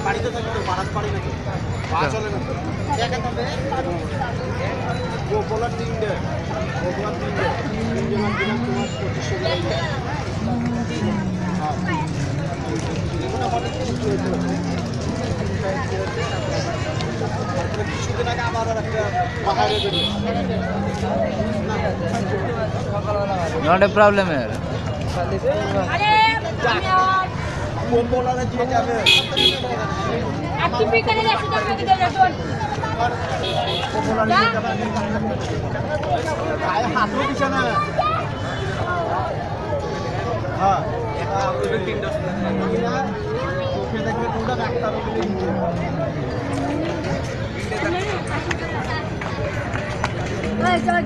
বাড়িতে থাকি তো বাড়াত পারি না তো পা চলে না তো গোপলার তিনটে তিনজনের দিলাম তোমার 2500 কিছুদিন আগে আমার একটা পাহাড়ে নট এ প্রবলেম গোপলারে দিয়ে যাবে হাত দিছে না হ্যাঁ দেখবে কোনটা ডাক্তার চলো